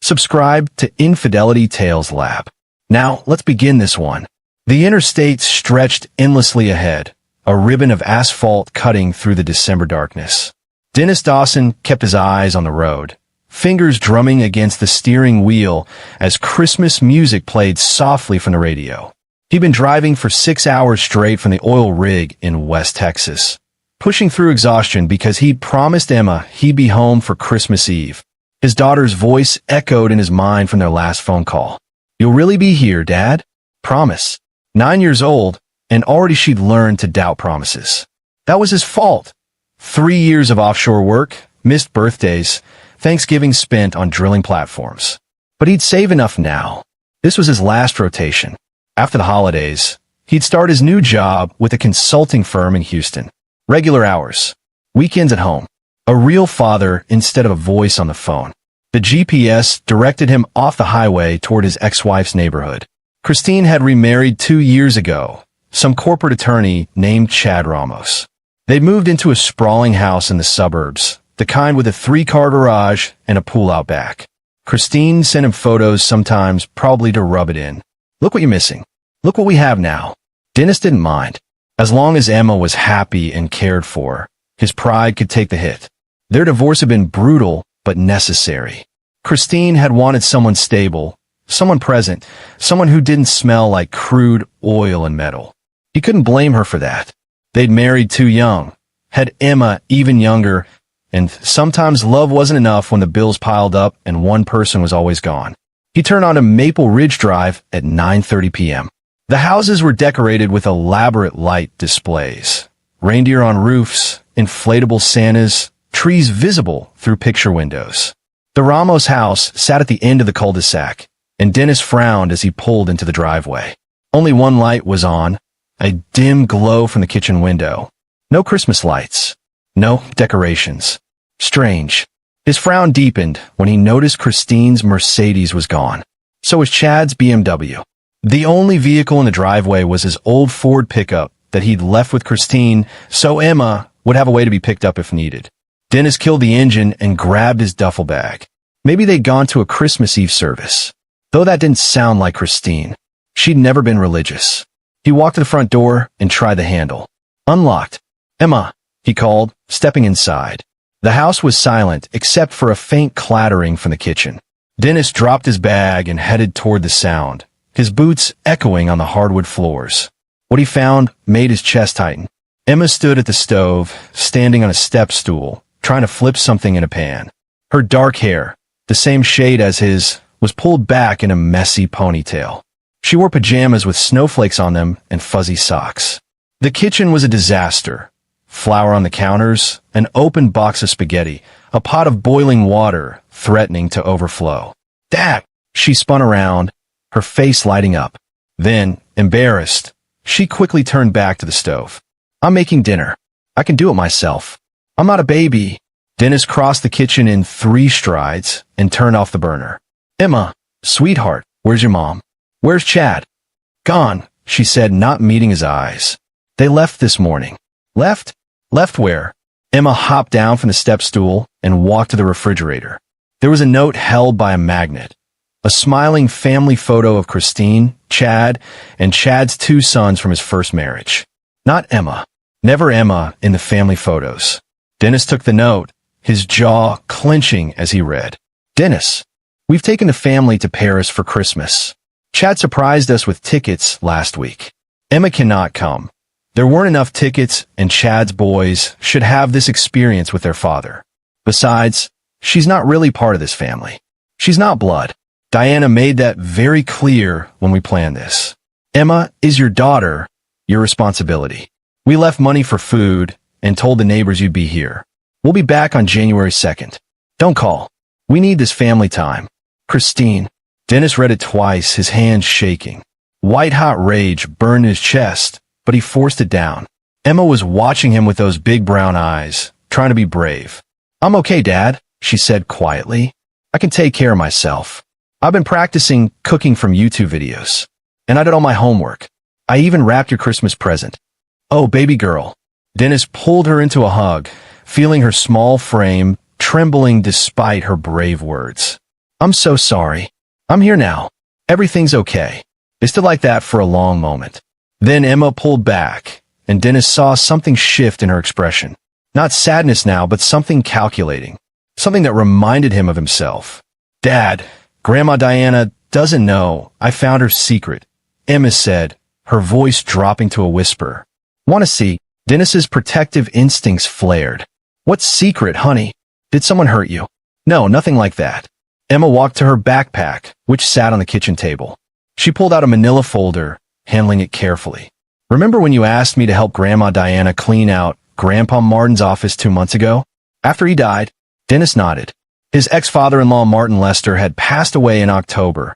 Subscribe to Infidelity Tales Lab. Now, let's begin this one. The interstate stretched endlessly ahead, a ribbon of asphalt cutting through the December darkness. Dennis Dawson kept his eyes on the road, fingers drumming against the steering wheel as Christmas music played softly from the radio. He'd been driving for 6 hours straight from the oil rig in West Texas, pushing through exhaustion because he'd promised Emma he'd be home for Christmas Eve. His daughter's voice echoed in his mind from their last phone call. "You'll really be here, Dad? Promise." 9 years old, and already she'd learned to doubt promises. That was his fault. 3 years of offshore work, missed birthdays, Thanksgiving spent on drilling platforms. But he'd save enough now. This was his last rotation. After the holidays, he'd start his new job with a consulting firm in Houston. Regular hours, weekends at home. A real father instead of a voice on the phone. The GPS directed him off the highway toward his ex-wife's neighborhood. Christine had remarried 2 years ago, some corporate attorney named Chad Ramos. They'd moved into a sprawling house in the suburbs, the kind with a 3-car garage and a pool out back. Christine sent him photos sometimes, probably to rub it in. "Look what you're missing. Look what we have now." Dennis didn't mind. As long as Emma was happy and cared for, his pride could take the hit. Their divorce had been brutal, but necessary. Christine had wanted someone stable, someone present, someone who didn't smell like crude oil and metal. He couldn't blame her for that. They'd married too young, had Emma even younger, and sometimes love wasn't enough when the bills piled up and one person was always gone. He turned onto Maple Ridge Drive at 9:30 p.m. The houses were decorated with elaborate light displays, reindeer on roofs, inflatable Santas, trees visible through picture windows. The Ramos house sat at the end of the cul-de-sac, and Dennis frowned as he pulled into the driveway. Only one light was on, a dim glow from the kitchen window. No Christmas lights. No decorations. Strange. His frown deepened when he noticed Christine's Mercedes was gone. So was Chad's BMW. The only vehicle in the driveway was his old Ford pickup that he'd left with Christine, so Emma would have a way to be picked up if needed. Dennis killed the engine and grabbed his duffel bag. Maybe they'd gone to a Christmas Eve service. Though that didn't sound like Christine. She'd never been religious. He walked to the front door and tried the handle. Unlocked. "Emma," he called, stepping inside. The house was silent except for a faint clattering from the kitchen. Dennis dropped his bag and headed toward the sound, his boots echoing on the hardwood floors. What he found made his chest tighten. Emma stood at the stove, standing on a step stool, trying to flip something in a pan. Her dark hair, the same shade as his, was pulled back in a messy ponytail. She wore pajamas with snowflakes on them and fuzzy socks. The kitchen was a disaster. Flour on the counters, an open box of spaghetti, a pot of boiling water threatening to overflow. "Dad!" She spun around, her face lighting up. Then, embarrassed, she quickly turned back to the stove. "I'm making dinner. I can do it myself. I'm not a baby." Dennis crossed the kitchen in 3 strides and turned off the burner. "Emma, sweetheart, where's your mom? Where's Chad?" "Gone," she said, not meeting his eyes. "They left this morning." "Left? Left where?" Emma hopped down from the step stool and walked to the refrigerator. There was a note held by a magnet. A smiling family photo of Christine, Chad, and Chad's 2 sons from his first marriage. Not Emma. Never Emma in the family photos. Dennis took the note, his jaw clenching as he read. "Dennis, we've taken the family to Paris for Christmas. Chad surprised us with tickets last week. Emma cannot come. There weren't enough tickets, and Chad's boys should have this experience with their father. Besides, she's not really part of this family. She's not blood. Diana made that very clear when we planned this. Emma is your daughter, your responsibility. We left money for food and told the neighbors you'd be here. We'll be back on January 2nd. Don't call. We need this family time. Christine." Dennis read it twice, his hands shaking. White-hot rage burned his chest, but he forced it down. Emma was watching him with those big brown eyes, trying to be brave. "I'm okay, Dad," she said quietly. "I can take care of myself. I've been practicing cooking from YouTube videos. And I did all my homework. I even wrapped your Christmas present. Oh, baby girl." Dennis pulled her into a hug, feeling her small frame trembling despite her brave words. I'm so sorry. I'm here now. Everything's okay. They stood like that for a long moment. Then Emma pulled back, and Dennis saw something shift in her expression. Not sadness now, but something calculating. Something that reminded him of himself. Dad, Grandma Diana doesn't know. I found her secret, Emma said, her voice dropping to a whisper. Want to see? Dennis's protective instincts flared. What secret, honey? Did someone hurt you? No, nothing like that. Emma walked to her backpack, which sat on the kitchen table. She pulled out a manila folder, handling it carefully. Remember when you asked me to help Grandma Diana clean out Grandpa Martin's office 2 months ago? After he died? Dennis nodded. His ex-father-in-law Martin Lester had passed away in October.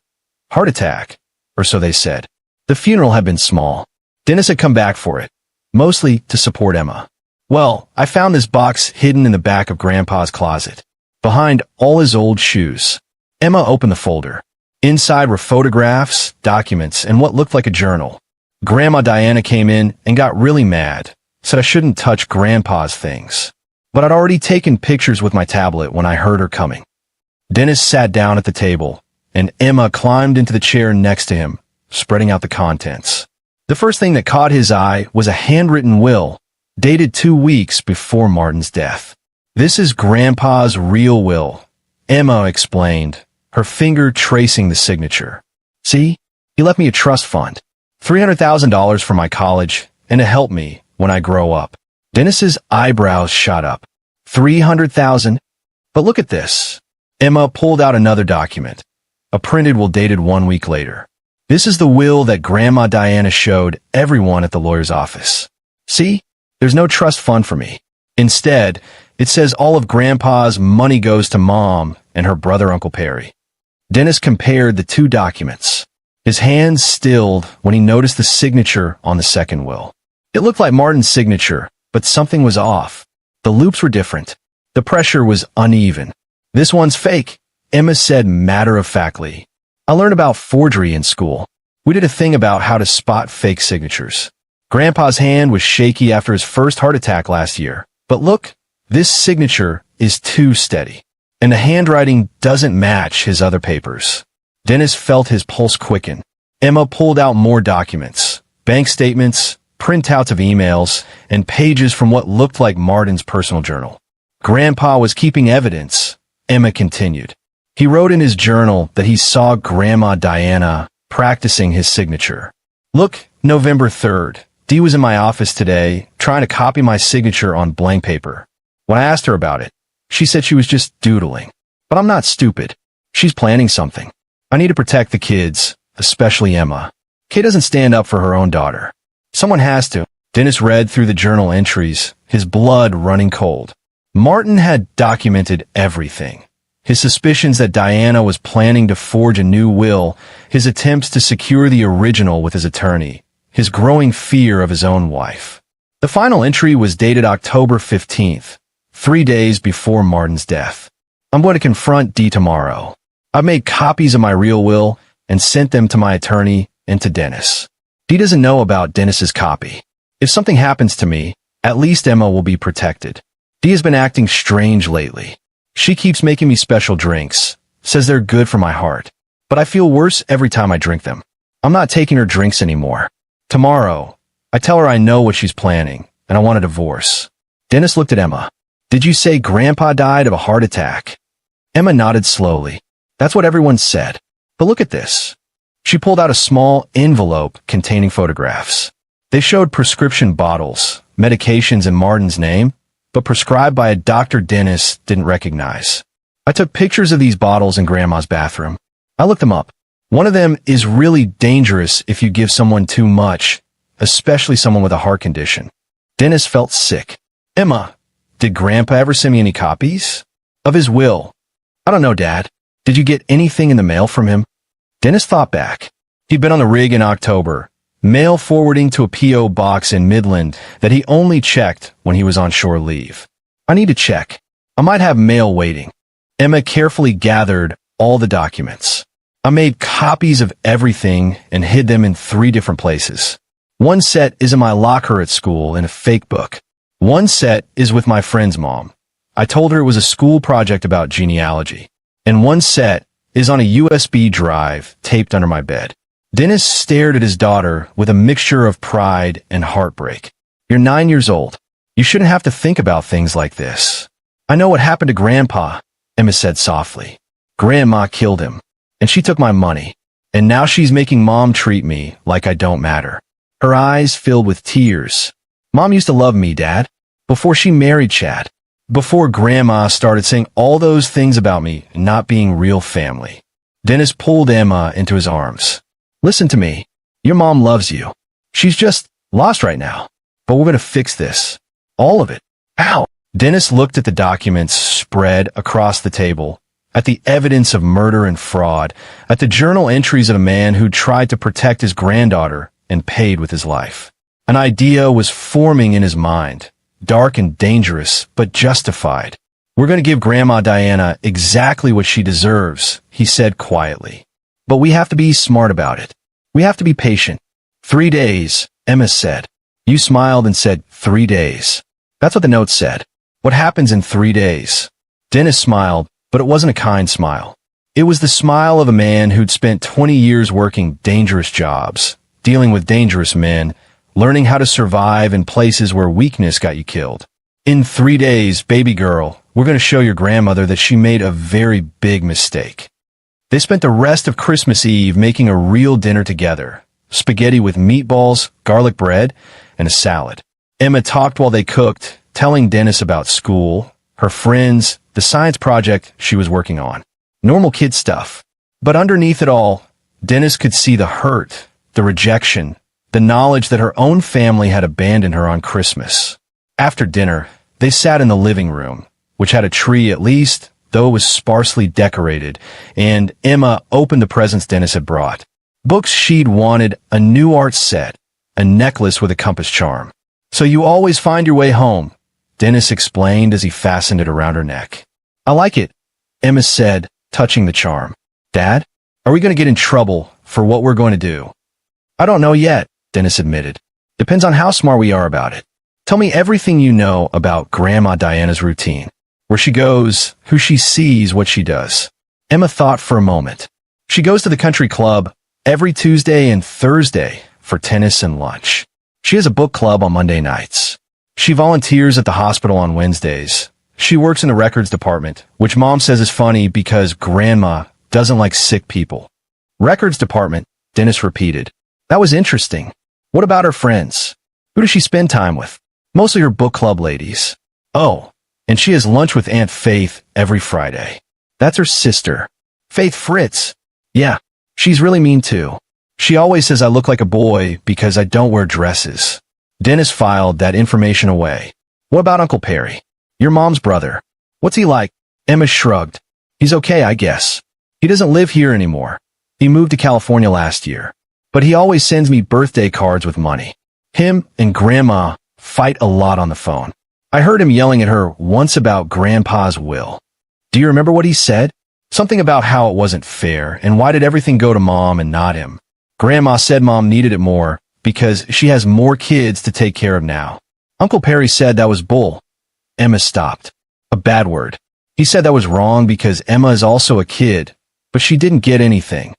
Heart attack, or so they said. The funeral had been small. Dennis had come back for it, mostly to support Emma. Well, I found this box hidden in the back of Grandpa's closet, behind all his old shoes. Emma opened the folder. Inside were photographs, documents, and what looked like a journal. Grandma Diana came in and got really mad, said I shouldn't touch Grandpa's things. But I'd already taken pictures with my tablet when I heard her coming. Dennis sat down at the table, and Emma climbed into the chair next to him, spreading out the contents. The first thing that caught his eye was a handwritten will, dated 2 weeks before Martin's death. This is Grandpa's real will, Emma explained, her finger tracing the signature. See, he left me a trust fund, $300,000 for my college, and to help me when I grow up. Dennis's eyebrows shot up. 300,000? But look at this. Emma pulled out another document, a printed will dated 1 week later. This is the will that Grandma Diana showed everyone at the lawyer's office. See, there's no trust fund for me. Instead, it says all of Grandpa's money goes to Mom and her brother Uncle Perry. Dennis compared the 2 documents. His hands stilled when he noticed the signature on the second will. It looked like Martin's signature, but something was off. The loops were different. The pressure was uneven. This one's fake, Emma said matter-of-factly. I learned about forgery in school. We did a thing about how to spot fake signatures. Grandpa's hand was shaky after his first heart attack last year. But look, this signature is too steady. And the handwriting doesn't match his other papers. Dennis felt his pulse quicken. Emma pulled out more documents, bank statements, printouts of emails, and pages from what looked like Martin's personal journal. Grandpa was keeping evidence, Emma continued. He wrote in his journal that he saw Grandma Diana practicing his signature. Look, November 3rd, Dee was in my office today trying to copy my signature on blank paper. When I asked her about it, she said she was just doodling. But I'm not stupid. She's planning something. I need to protect the kids, especially Emma. Kay doesn't stand up for her own daughter. Someone has to. Dennis read through the journal entries, his blood running cold. Martin had documented everything. His suspicions that Diana was planning to forge a new will, his attempts to secure the original with his attorney, his growing fear of his own wife. The final entry was dated October 15th, 3 days before Martin's death. I'm going to confront Dee tomorrow. I've made copies of my real will and sent them to my attorney and to Dennis. Dee doesn't know about Dennis's copy. If something happens to me, at least Emma will be protected. Dee has been acting strange lately. She keeps making me special drinks, says they're good for my heart. But I feel worse every time I drink them. I'm not taking her drinks anymore. Tomorrow, I tell her I know what she's planning, and I want a divorce. Dennis looked at Emma. Did you say Grandpa died of a heart attack? Emma nodded slowly. That's what everyone said. But look at this. She pulled out a small envelope containing photographs. They showed prescription bottles, medications in Martin's name, but prescribed by a Dr. Dennis didn't recognize. I took pictures of these bottles in Grandma's bathroom. I looked them up. One of them is really dangerous if you give someone too much, especially someone with a heart condition. Dennis felt sick. Emma, did Grandpa ever send me any copies? Of his will? I don't know, Dad. Did you get anything in the mail from him? Dennis thought back. He'd been on the rig in October, mail forwarding to a P.O. box in Midland that he only checked when he was on shore leave. I need to check. I might have mail waiting. Emma carefully gathered all the documents. I made copies of everything and hid them in 3 different places. One set is in my locker at school in a fake book. One set is with my friend's mom. I told her it was a school project about genealogy. And one set is on a USB drive taped under my bed. Dennis stared at his daughter with a mixture of pride and heartbreak. You're 9 years old. You shouldn't have to think about things like this. I know what happened to Grandpa, Emma said softly. Grandma killed him, and she took my money, and now she's making Mom treat me like I don't matter. Her eyes filled with tears. Mom used to love me, Dad, before she married Chad. Before Grandma started saying all those things about me not being real family. Dennis pulled Emma into his arms. Listen to me. Your mom loves you. She's just lost right now. But we're going to fix this. All of it. Ow! Dennis looked at the documents spread across the table, at the evidence of murder and fraud, at the journal entries of a man who tried to protect his granddaughter and paid with his life. An idea was forming in his mind. Dark and dangerous, but justified. We're going to give Grandma Diana exactly what she deserves, he said quietly. But we have to be smart about it. We have to be patient. 3 days, Emma said. You smiled and said 3 days. That's what the note said. What happens in 3 days? Dennis smiled, but it wasn't a kind smile. It was the smile of a man who'd spent 20 years working dangerous jobs, dealing with dangerous men, learning how to survive in places where weakness got you killed. In 3 days, baby girl, we're going to show your grandmother that she made a very big mistake. They spent the rest of Christmas Eve making a real dinner together. Spaghetti with meatballs, garlic bread, and a salad. Emma talked while they cooked, telling Dennis about school, her friends, the science project she was working on. Normal kid stuff. But underneath it all, Dennis could see the hurt, the rejection, the knowledge that her own family had abandoned her on Christmas. After dinner, they sat in the living room, which had a tree at least, though it was sparsely decorated, and Emma opened the presents Dennis had brought. Books she'd wanted, a new art set, a necklace with a compass charm. So you always find your way home, Dennis explained as he fastened it around her neck. I like it, Emma said, touching the charm. Dad, are we going to get in trouble for what we're going to do? I don't know yet, Dennis admitted. Depends on how smart we are about it. Tell me everything you know about Grandma Diana's routine. Where she goes, who she sees, what she does. Emma thought for a moment. She goes to the country club every Tuesday and Thursday for tennis and lunch. She has a book club on Monday nights. She volunteers at the hospital on Wednesdays. She works in the records department, which Mom says is funny because Grandma doesn't like sick people. Records department, Dennis repeated. That was interesting. What about her friends? Who does she spend time with? Mostly her book club ladies. Oh, and she has lunch with Aunt Faith every Friday. That's her sister. Faith Fritz. Yeah, she's really mean too. She always says I look like a boy because I don't wear dresses. Dennis filed that information away. What about Uncle Perry? Your mom's brother. What's he like? Emma shrugged. He's okay, I guess. He doesn't live here anymore. He moved to California last year. But he always sends me birthday cards with money. Him and Grandma fight a lot on the phone. I heard him yelling at her once about Grandpa's will. Do you remember what he said? Something about how it wasn't fair, and why did everything go to Mom and not him? Grandma said Mom needed it more, because she has more kids to take care of now. Uncle Perry said that was bull. Emma stopped. A bad word. He said that was wrong because Emma is also a kid, but she didn't get anything.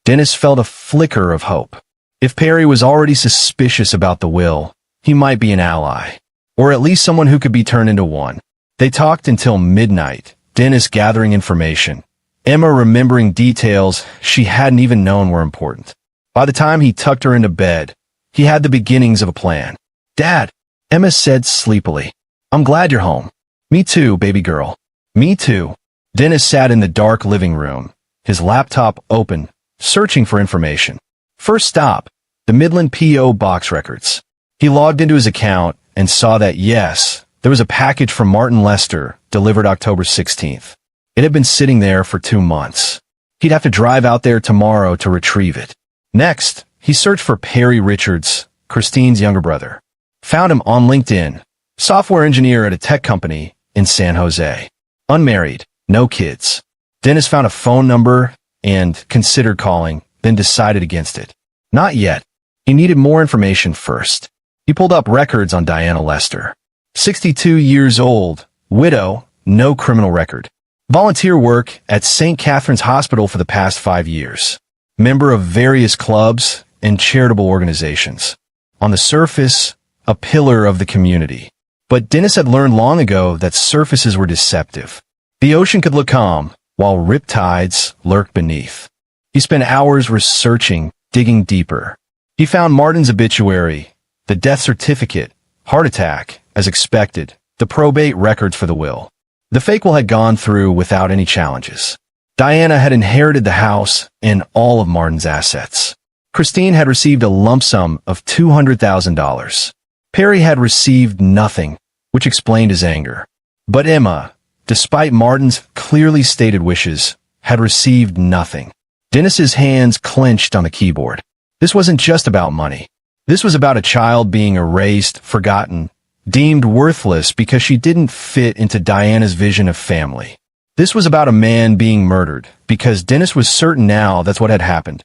Dennis felt a flicker of hope. If Perry was already suspicious about the will, he might be an ally, or at least someone who could be turned into one. They talked until midnight, Dennis gathering information, Emma remembering details she hadn't even known were important. By the time he tucked her into bed, he had the beginnings of a plan. Dad, Emma said sleepily. I'm glad you're home. Me too, baby girl. Me too. Dennis sat in the dark living room, his laptop open, searching for information. First stop, the Midland P.O. Box records. He logged into his account and saw that, yes, there was a package from Martin Lester delivered October 16th. It had been sitting there for 2 months. He'd have to drive out there tomorrow to retrieve it. Next, he searched for Perry Richards, Christine's younger brother. Found him on LinkedIn, software engineer at a tech company in San Jose. Unmarried, no kids. Dennis found a phone number and considered calling, then decided against it. Not yet. He needed more information first. He pulled up records on Diana Lester. 62 years old, widow, no criminal record. Volunteer work at St. Catherine's Hospital for the past 5 years. Member of various clubs and charitable organizations. On the surface, a pillar of the community. But Dennis had learned long ago that surfaces were deceptive. The ocean could look calm, while riptides lurked beneath. He spent hours researching, digging deeper. He found Martin's obituary, the death certificate, heart attack, as expected, the probate records for the will. The fake will had gone through without any challenges. Diana had inherited the house and all of Martin's assets. Christine had received a lump sum of $200,000. Perry had received nothing, which explained his anger. But Emma, despite Martin's clearly stated wishes, had received nothing. Dennis's hands clenched on the keyboard. This wasn't just about money. This was about a child being erased, forgotten, deemed worthless because she didn't fit into Diana's vision of family. This was about a man being murdered because Dennis was certain now that's what had happened,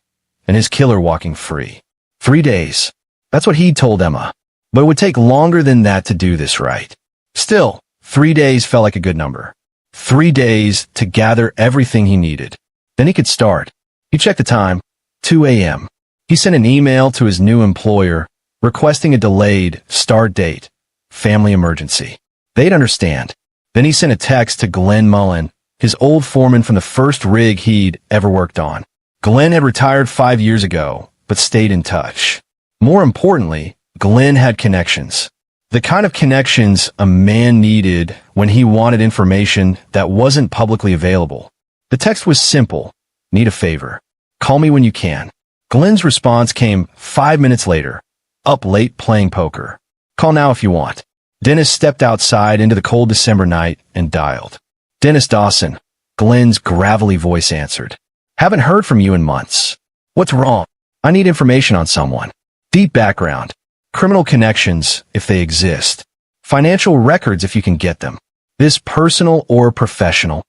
and his killer walking free. 3 days. That's what he'd told Emma. But it would take longer than that to do this right. Still, 3 days felt like a good number. 3 days to gather everything he needed. Then he could start. He checked the time. 2 a.m. He sent an email to his new employer requesting a delayed start date. Family emergency. They'd understand. Then he sent a text to Glenn Mullen, his old foreman from the first rig he'd ever worked on. Glenn had retired 5 years ago, but stayed in touch. More importantly, Glenn had connections. The kind of connections a man needed when he wanted information that wasn't publicly available. The text was simple. Need a favor. Call me when you can. Glenn's response came 5 minutes later. Up late playing poker. Call now if you want. Dennis stepped outside into the cold December night and dialed. Dennis Dawson. Glenn's gravelly voice answered. Haven't heard from you in months. What's wrong? I need information on someone. Deep background. Criminal connections, if they exist. Financial records, if you can get them. This personal or professional?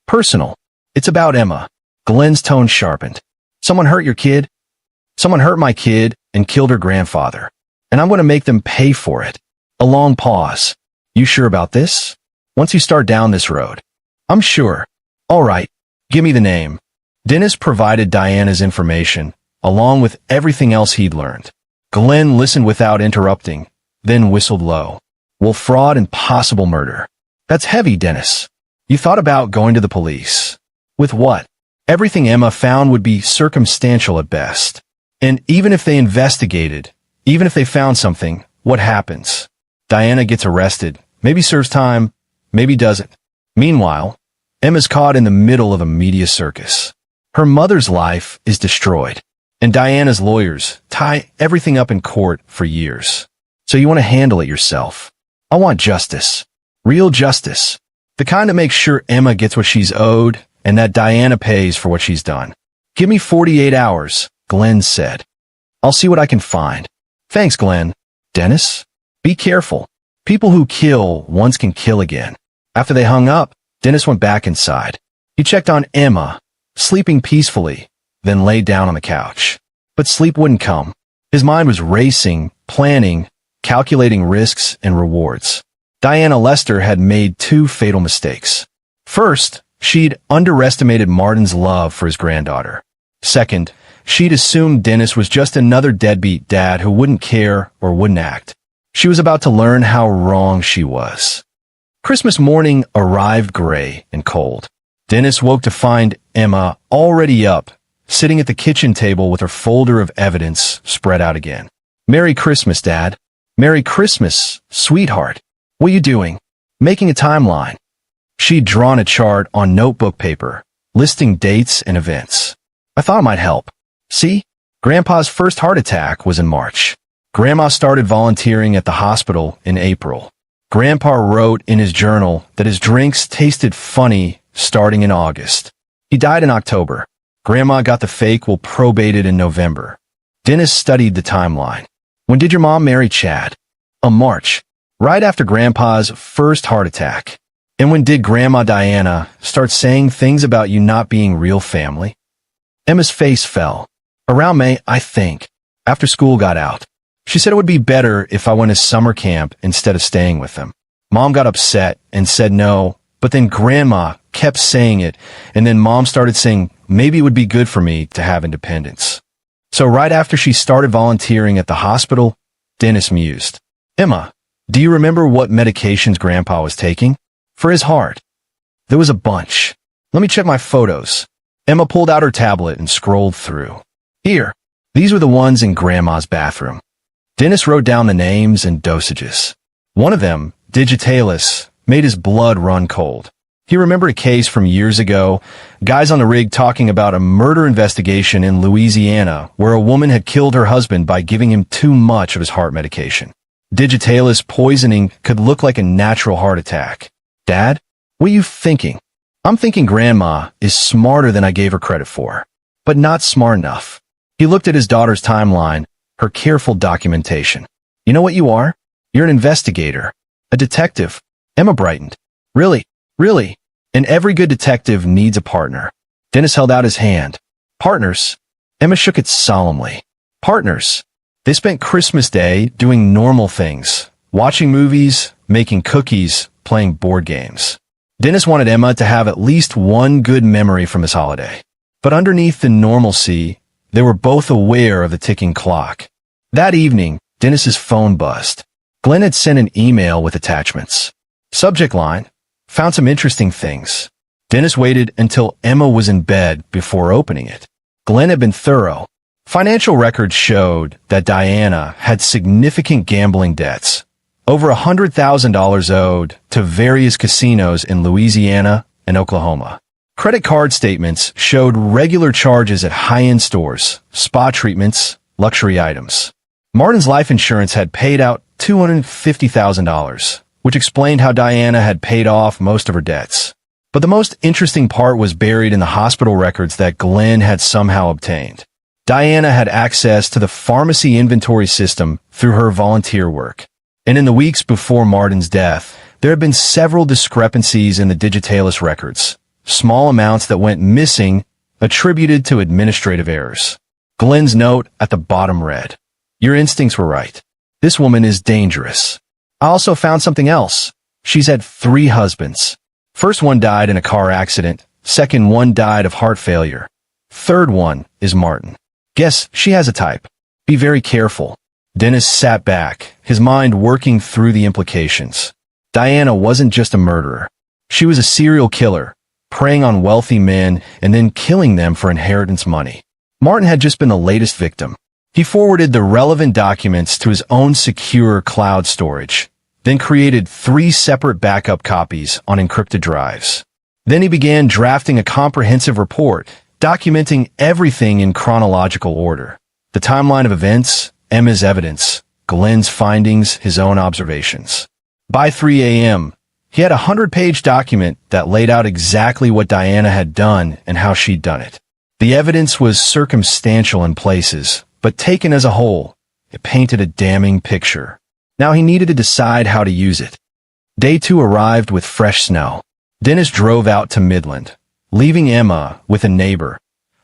Personal. It's about Emma. Glenn's tone sharpened. Someone hurt your kid? Someone hurt my kid and killed her grandfather. And I'm going to make them pay for it. A long pause. You sure about this? Once you start down this road. I'm sure. All right. Give me the name. Dennis provided Diana's information, along with everything else he'd learned. Glenn listened without interrupting, then whistled low. Well, fraud and possible murder. That's heavy, Dennis. You thought about going to the police. With what? Everything Emma found would be circumstantial at best. And even if they investigated, even if they found something, what happens? Diana gets arrested, maybe serves time, maybe doesn't. Meanwhile, Emma's caught in the middle of a media circus. Her mother's life is destroyed, and Diana's lawyers tie everything up in court for years. So you want to handle it yourself. I want justice. Real justice. The kind that makes sure Emma gets what she's owed and that Diana pays for what she's done. Give me 48 hours, Glenn said. I'll see what I can find. Thanks, Glenn. Dennis? Be careful. People who kill once can kill again. After they hung up, Dennis went back inside. He checked on Emma, sleeping peacefully, then laid down on the couch. But sleep wouldn't come. His mind was racing, planning, calculating risks and rewards. Diana Lester had made 2 fatal mistakes. First, she'd underestimated Martin's love for his granddaughter. Second, she'd assumed Dennis was just another deadbeat dad who wouldn't care or wouldn't act. She was about to learn how wrong she was. Christmas morning arrived gray and cold. Dennis woke to find Emma already up, sitting at the kitchen table with her folder of evidence spread out again. Merry Christmas, Dad. Merry Christmas, sweetheart. What are you doing? Making a timeline. She'd drawn a chart on notebook paper, listing dates and events. I thought it might help. See? Grandpa's first heart attack was in March. Grandma started volunteering at the hospital in April. Grandpa wrote in his journal that his drinks tasted funny starting in August. He died in October. Grandma got the fake will probated in November. Dennis studied the timeline. When did your mom marry Chad? March. Right after Grandpa's first heart attack. And when did Grandma Diana start saying things about you not being real family? Emma's face fell. Around May, I think. After school got out. She said it would be better if I went to summer camp instead of staying with them. Mom got upset and said no, But then Grandma kept saying it, and then Mom started saying maybe it would be good for me to have independence. So right after she started volunteering at the hospital, Dennis mused. Emma, do you remember what medications Grandpa was taking? For his heart. There was a bunch. Let me check my photos. Emma pulled out her tablet and scrolled through. Here, these were the ones in Grandma's bathroom. Dennis wrote down the names and dosages. One of them, Digitalis, made his blood run cold. He remembered a case from years ago, guys on the rig talking about a murder investigation in Louisiana where a woman had killed her husband by giving him too much of his heart medication. Digitalis poisoning could look like a natural heart attack. Dad, what are you thinking? I'm thinking Grandma is smarter than I gave her credit for, but not smart enough. He looked at his daughter's timeline, her careful documentation. You know what you are? You're an investigator. A detective. Emma brightened. Really? Really? And every good detective needs a partner. Dennis held out his hand. Partners? Emma shook it solemnly. Partners. They spent Christmas Day doing normal things. Watching movies, making cookies, playing board games. Dennis wanted Emma to have at least one good memory from this holiday. But underneath the normalcy, they were both aware of the ticking clock. That evening, Dennis's phone buzzed. Glenn had sent an email with attachments. Subject line, found some interesting things. Dennis waited until Emma was in bed before opening it. Glenn had been thorough. Financial records showed that Diana had significant gambling debts. Over $100,000 owed to various casinos in Louisiana and Oklahoma. Credit card statements showed regular charges at high-end stores, spa treatments, luxury items. Martin's life insurance had paid out $250,000, which explained how Diana had paid off most of her debts. But the most interesting part was buried in the hospital records that Glenn had somehow obtained. Diana had access to the pharmacy inventory system through her volunteer work. And in the weeks before Martin's death, there had been several discrepancies in the Digitalis records, small amounts that went missing, attributed to administrative errors. Glenn's note at the bottom read, Your instincts were right. This woman is dangerous. I also found something else. She's had 3 husbands. First one died in a car accident. Second one died of heart failure. Third one is Martin. Guess she has a type. Be very careful. Dennis sat back, his mind working through the implications. Diana wasn't just a murderer. She was a serial killer, preying on wealthy men and then killing them for inheritance money. Martin had just been the latest victim. He forwarded the relevant documents to his own secure cloud storage, then created 3 separate backup copies on encrypted drives. Then he began drafting a comprehensive report, documenting everything in chronological order. The timeline of events, Emma's evidence, Glenn's findings, his own observations. By 3 a.m., he had a 100-page document that laid out exactly what Diana had done and how she'd done it. The evidence was circumstantial in places, but taken as a whole, it painted a damning picture. Now he needed to decide how to use it. Day 2 arrived with fresh snow. Dennis drove out to Midland, leaving Emma with a neighbor,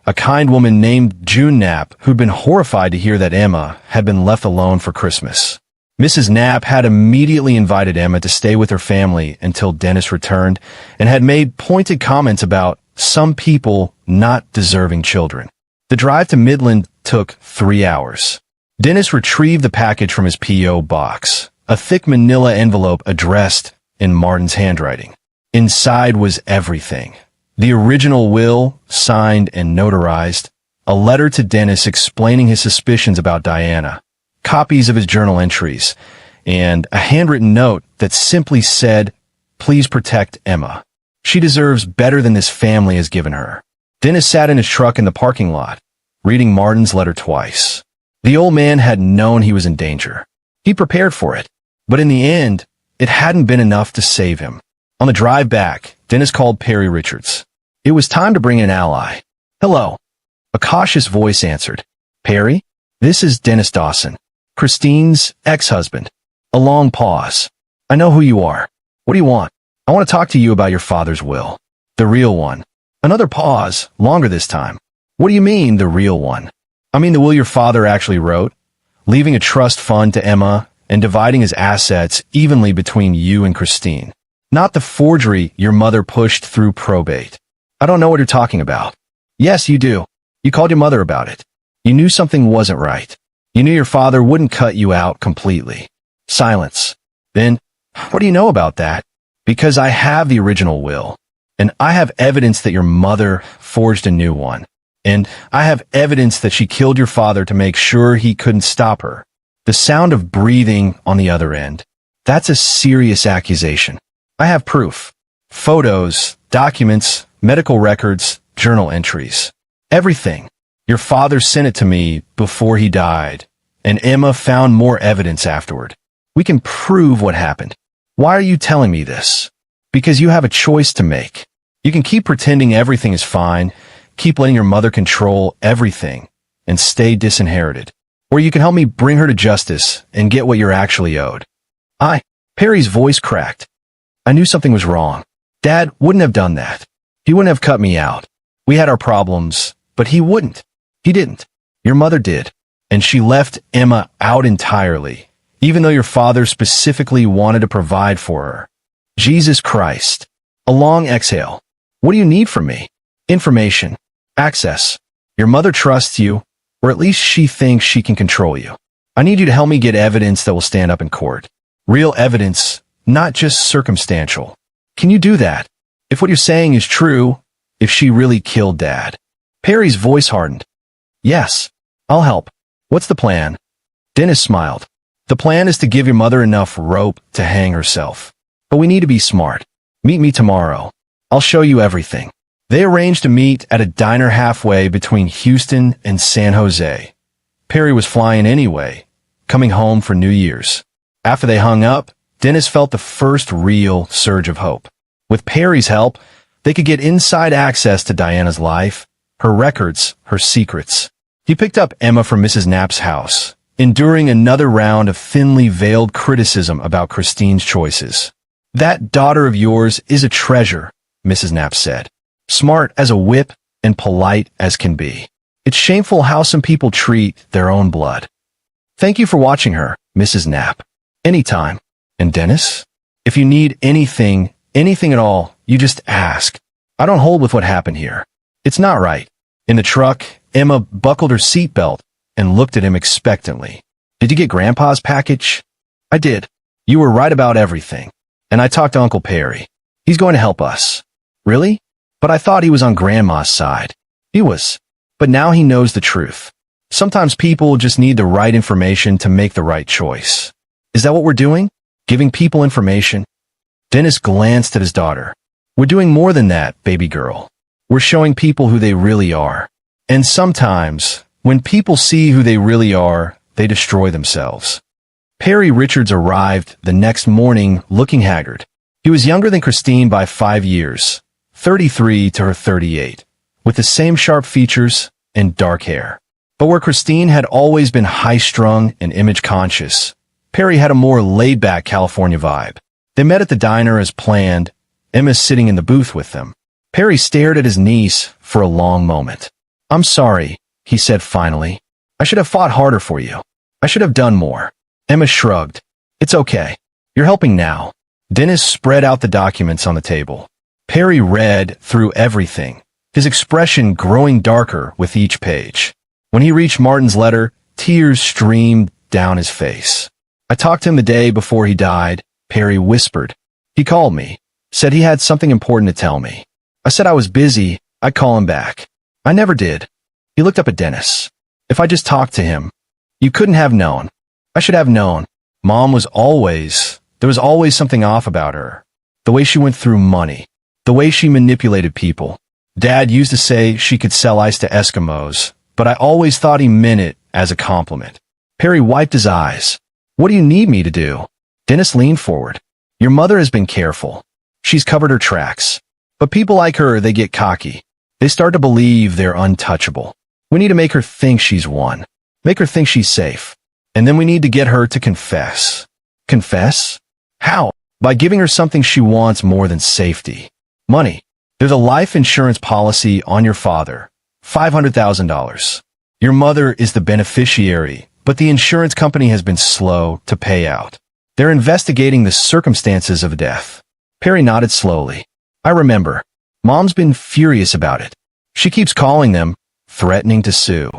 a kind woman named June Knapp, who'd been horrified to hear that Emma had been left alone for Christmas. Mrs. Knapp had immediately invited Emma to stay with her family until Dennis returned and had made pointed comments about some people not deserving children. The drive to Midland took 3 hours. Dennis retrieved the package from his P.O. box, a thick manila envelope addressed in Martin's handwriting. Inside was everything. The original will, signed and notarized, a letter to Dennis explaining his suspicions about Diana, copies of his journal entries, and a handwritten note that simply said, Please protect Emma. She deserves better than this family has given her. Dennis sat in his truck in the parking lot, reading Martin's letter twice. The old man had known he was in danger. He prepared for it, but in the end, it hadn't been enough to save him. On the drive back, Dennis called Perry Richards. It was time to bring in an ally. Hello. A cautious voice answered. Perry, this is Dennis Dawson, Christine's ex-husband. A long pause. I know who you are. What do you want? I want to talk to you about your father's will. The real one. Another pause, longer this time. What do you mean, the real one? I mean the will your father actually wrote, leaving a trust fund to Emma and dividing his assets evenly between you and Christine. not the forgery your mother pushed through probate. I don't know what you're talking about. Yes, you do. You called your mother about it. You knew something wasn't right. You knew your father wouldn't cut you out completely. Silence. Then, what do you know about that? Because I have the original will. And I have evidence that your mother forged a new one. And I have evidence that she killed your father to make sure he couldn't stop her. The sound of breathing on the other end. That's a serious accusation. I have proof. Photos, documents, medical records, journal entries. Everything. Your father sent it to me before he died, and Emma found more evidence afterward. We can prove what happened. Why are you telling me this? Because you have a choice to make. You can keep pretending everything is fine, keep letting your mother control everything, and stay disinherited. Or you can help me bring her to justice and get what you're actually owed. Perry's voice cracked. I knew something was wrong. Dad wouldn't have done that. He wouldn't have cut me out. We had our problems, but he wouldn't. He didn't. Your mother did. And she left Emma out entirely, even though your father specifically wanted to provide for her. Jesus Christ. A long exhale. What do you need from me? Information. Access. Your mother trusts you, or at least she thinks she can control you. I need you to help me get evidence that will stand up in court. Real evidence, not just circumstantial. Can you do that? If what you're saying is true, if she really killed Dad. Perry's voice hardened. Yes, I'll help. What's the plan? Dennis smiled. The plan is to give your mother enough rope to hang herself. But we need to be smart. Meet me tomorrow. I'll show you everything. They arranged to meet at a diner halfway between Houston and San Jose. Perry was flying anyway, coming home for New Year's. After they hung up, Dennis felt the first real surge of hope. With Perry's help, they could get inside access to Diana's life, her records, her secrets. He picked up Emma from Mrs. Knapp's house, enduring another round of thinly veiled criticism about Christine's choices. That daughter of yours is a treasure, Mrs. Knapp said. Smart as a whip and polite as can be. It's shameful how some people treat their own blood. Thank you for watching her, Mrs. Knapp. Anytime. And Dennis? If you need anything at all, you just ask. I don't hold with what happened here. It's not right. In the truck, Emma buckled her seatbelt and looked at him expectantly. Did you get Grandpa's package? I did. You were right about everything. And I talked to Uncle Perry. He's going to help us. Really? But I thought he was on Grandma's side. He was. But now he knows the truth. Sometimes people just need the right information to make the right choice. Is that what we're doing? Giving people information? Dennis glanced at his daughter. We're doing more than that, baby girl. We're showing people who they really are. And sometimes, when people see who they really are, they destroy themselves. Perry Richards arrived the next morning looking haggard. He was younger than Christine by 5 years, 33 to her 38, with the same sharp features and dark hair. But where Christine had always been high-strung and image-conscious, Perry had a more laid-back California vibe. They met at the diner as planned, Emma sitting in the booth with them. Perry stared at his niece for a long moment. I'm sorry, he said finally. I should have fought harder for you. I should have done more. Emma shrugged. It's okay. You're helping now. Dennis spread out the documents on the table. Perry read through everything, his expression growing darker with each page. When he reached Martin's letter, tears streamed down his face. I talked to him the day before he died, Perry whispered. He called me, said he had something important to tell me. I said I was busy, I'd call him back. I never did. He looked up at Dennis. If I just talked to him, you couldn't have known. I should have known. Mom was there was always something off about her. The way she went through money. The way she manipulated people. Dad used to say she could sell ice to Eskimos, but I always thought he meant it as a compliment. Perry wiped his eyes. What do you need me to do? Dennis leaned forward. Your mother has been careful. She's covered her tracks. But people like her, they get cocky. They start to believe they're untouchable. We need to make her think she's won. Make her think she's safe. And then we need to get her to confess. Confess? How? By giving her something she wants more than safety. Money. There's a life insurance policy on your father. $500,000. Your mother is the beneficiary, but the insurance company has been slow to pay out. They're investigating the circumstances of death. Perry nodded slowly. I remember. Mom's been furious about it. She keeps calling them, threatening to sue.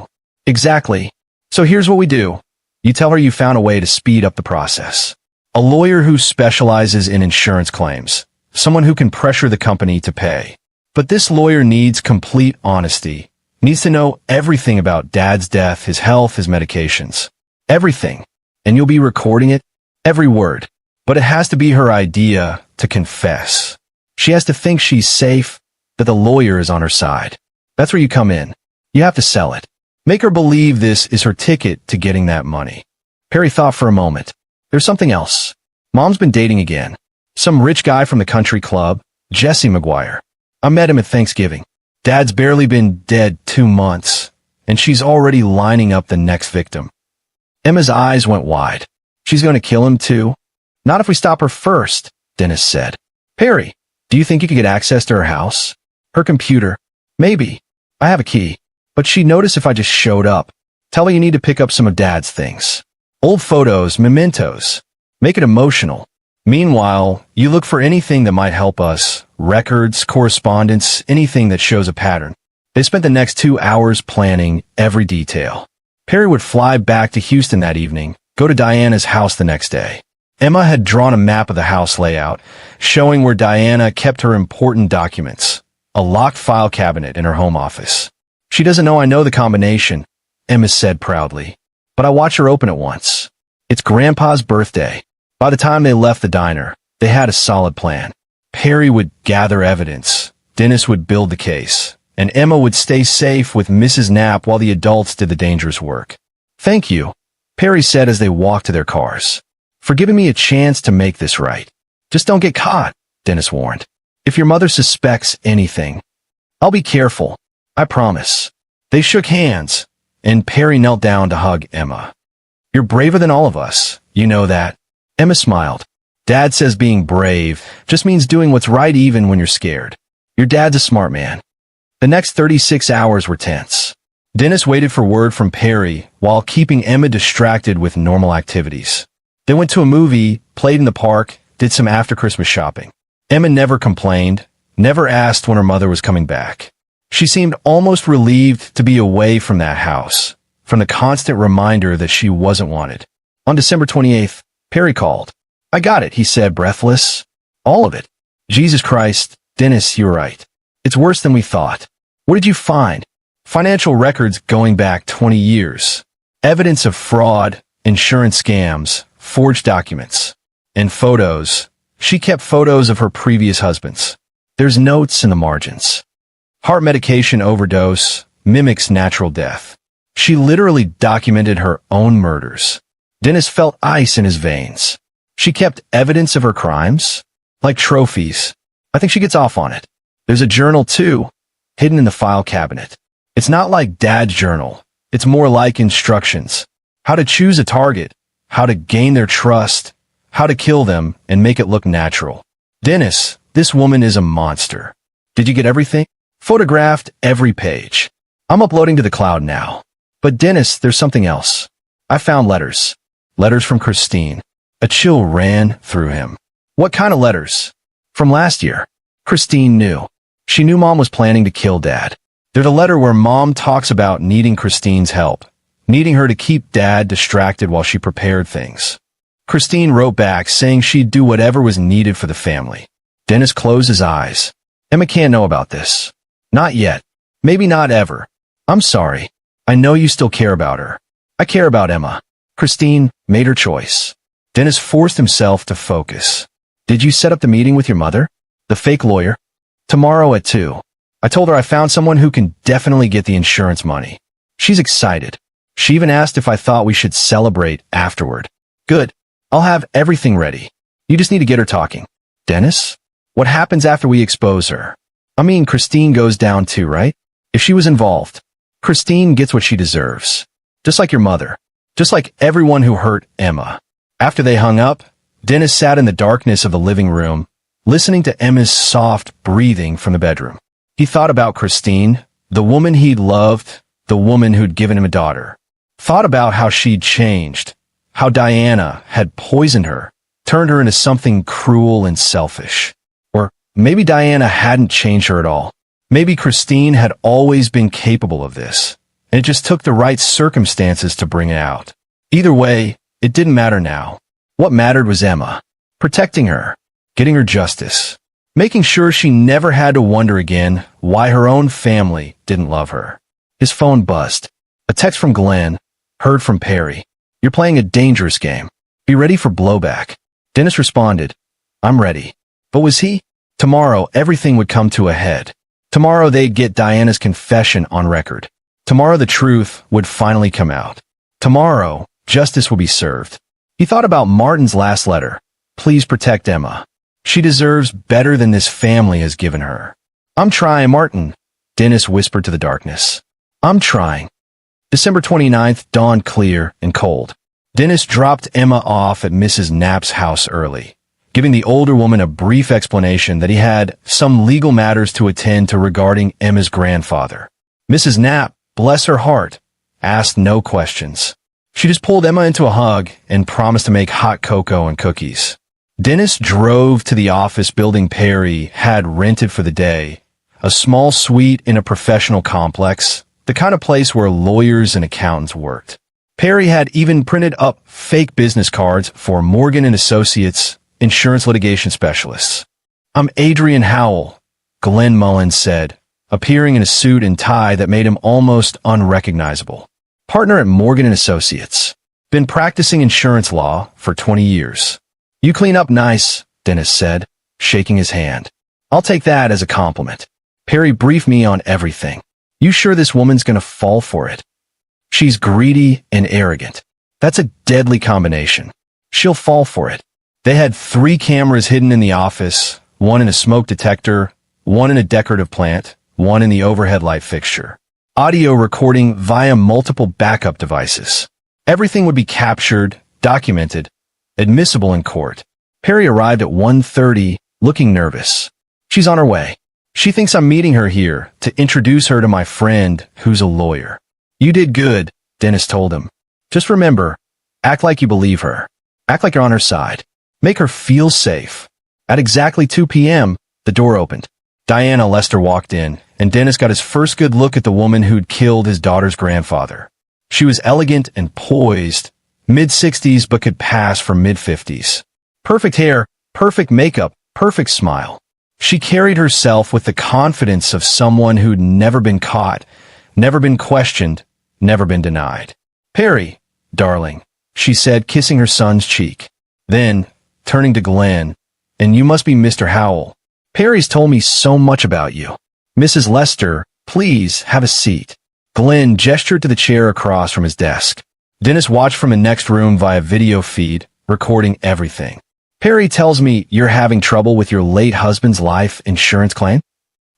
Exactly. So here's what we do. You tell her you found a way to speed up the process. A lawyer who specializes in insurance claims. Someone who can pressure the company to pay. But this lawyer needs complete honesty. Needs to know everything about Dad's death, his health, his medications. Everything. And you'll be recording it? Every word. But it has to be her idea to confess. She has to think she's safe, that the lawyer is on her side. That's where you come in. You have to sell it. Make her believe this is her ticket to getting that money. Perry thought for a moment. There's something else. Mom's been dating again. Some rich guy from the country club, Jesse McGuire. I met him at Thanksgiving. Dad's barely been dead 2 months, and she's already lining up the next victim. Emma's eyes went wide. She's going to kill him too? Not if we stop her first, Dennis said. Perry, do you think you could get access to her house? Her computer? Maybe. I have a key. But she'd notice if I just showed up. Tell her you need to pick up some of Dad's things. Old photos, mementos. Make it emotional. Meanwhile, you look for anything that might help us. Records, correspondence, anything that shows a pattern. They spent the next 2 hours planning every detail. Perry would fly back to Houston that evening, go to Diana's house the next day. Emma had drawn a map of the house layout, showing where Diana kept her important documents. A locked file cabinet in her home office. She doesn't know I know the combination, Emma said proudly. But I watched her open it once. It's Grandpa's birthday. By the time they left the diner, they had a solid plan. Perry would gather evidence, Dennis would build the case, and Emma would stay safe with Mrs. Knapp while the adults did the dangerous work. Thank you, Perry said as they walked to their cars. For giving me a chance to make this right. Just don't get caught, Dennis warned. If your mother suspects anything, I'll be careful. I promise. They shook hands, and Perry knelt down to hug Emma. You're braver than all of us, you know that. Emma smiled. Dad says being brave just means doing what's right even when you're scared. Your dad's a smart man. The next 36 hours were tense. Dennis waited for word from Perry while keeping Emma distracted with normal activities. They went to a movie, played in the park, did some after-Christmas shopping. Emma never complained, never asked when her mother was coming back. She seemed almost relieved to be away from that house, from the constant reminder that she wasn't wanted. On December 28th, Perry called. I got it, he said, breathless. All of it. Jesus Christ, Dennis, you're right. It's worse than we thought. What did you find? Financial records going back 20 years. Evidence of fraud, insurance scams, forged documents. And photos. She kept photos of her previous husbands. There's notes in the margins. Heart medication overdose, mimics natural death. She literally documented her own murders. Dennis felt ice in his veins. She kept evidence of her crimes? Like trophies. I think she gets off on it. There's a journal too, hidden in the file cabinet. It's not like Dad's journal. It's more like instructions. How to choose a target, how to gain their trust, how to kill them and make it look natural. Dennis, this woman is a monster. Did you get everything? Photographed every page. I'm uploading to the cloud now. But Dennis, there's something else. I found letters. Letters from Christine. A chill ran through him. What kind of letters? From last year. Christine knew. She knew Mom was planning to kill Dad. They're the letter where Mom talks about needing Christine's help, needing her to keep Dad distracted while she prepared things. Christine wrote back saying she'd do whatever was needed for the family. Dennis closed his eyes. Emma can't know about this. Not yet. Maybe not ever. I'm sorry. I know you still care about her. I care about Emma. Christine made her choice. Dennis forced himself to focus. Did you set up the meeting with your mother? The fake lawyer? Tomorrow at 2. I told her I found someone who can definitely get the insurance money. She's excited. She even asked if I thought we should celebrate afterward. Good. I'll have everything ready. You just need to get her talking. Dennis? What happens after we expose her? I mean, Christine goes down too, right? If she was involved. Christine gets what she deserves. Just like your mother. Just like everyone who hurt Emma. After they hung up, Dennis sat in the darkness of the living room, listening to Emma's soft breathing from the bedroom. He thought about Christine, the woman he'd loved, the woman who'd given him a daughter. Thought about how she'd changed, how Diana had poisoned her, turned her into something cruel and selfish. Maybe Diana hadn't changed her at all. Maybe Christine had always been capable of this, and it just took the right circumstances to bring it out. Either way, it didn't matter now. What mattered was Emma. Protecting her, getting her justice, making sure she never had to wonder again why her own family didn't love her. His phone buzzed. A text from Glenn, heard from Perry. You're playing a dangerous game. Be ready for blowback. Dennis responded, I'm ready. But was he? Tomorrow, everything would come to a head. Tomorrow, they'd get Diana's confession on record. Tomorrow, the truth would finally come out. Tomorrow, justice will be served. He thought about Martin's last letter. Please protect Emma. She deserves better than this family has given her. I'm trying, Martin, Dennis whispered to the darkness. I'm trying. December 29th dawned clear and cold. Dennis dropped Emma off at Mrs. Knapp's house early, giving the older woman a brief explanation that he had some legal matters to attend to regarding Emma's grandfather. Mrs. Knapp, bless her heart, asked no questions. She just pulled Emma into a hug and promised to make hot cocoa and cookies. Dennis drove to the office building Perry had rented for the day, a small suite in a professional complex, the kind of place where lawyers and accountants worked. Perry had even printed up fake business cards for Morgan & Associates, insurance litigation specialists. I'm Adrian Howell, Glenn Mullins said, appearing in a suit and tie that made him almost unrecognizable. Partner at Morgan & Associates. Been practicing insurance law for 20 years. You clean up nice, Dennis said, shaking his hand. I'll take that as a compliment. Perry briefed me on everything. You sure this woman's gonna fall for it? She's greedy and arrogant. That's a deadly combination. She'll fall for it. They had 3 cameras hidden in the office, one in a smoke detector, one in a decorative plant, one in the overhead light fixture. Audio recording via multiple backup devices. Everything would be captured, documented, admissible in court. Perry arrived at 1:30, looking nervous. She's on her way. She thinks I'm meeting her here to introduce her to my friend who's a lawyer. You did good, Dennis told him. Just remember, act like you believe her. Act like you're on her side. Make her feel safe. At exactly 2 p.m., the door opened. Diana Lester walked in, and Dennis got his first good look at the woman who'd killed his daughter's grandfather. She was elegant and poised, mid-60s but could pass for mid-50s. Perfect hair, perfect makeup, perfect smile. She carried herself with the confidence of someone who'd never been caught, never been questioned, never been denied. Perry, darling, she said, kissing her son's cheek. Then, turning to Glenn, and you must be Mr. Howell. Perry's told me so much about you. Mrs. Lester, please have a seat. Glenn gestured to the chair across from his desk. Dennis watched from the next room via video feed, recording everything. Perry tells me you're having trouble with your late husband's life insurance claim?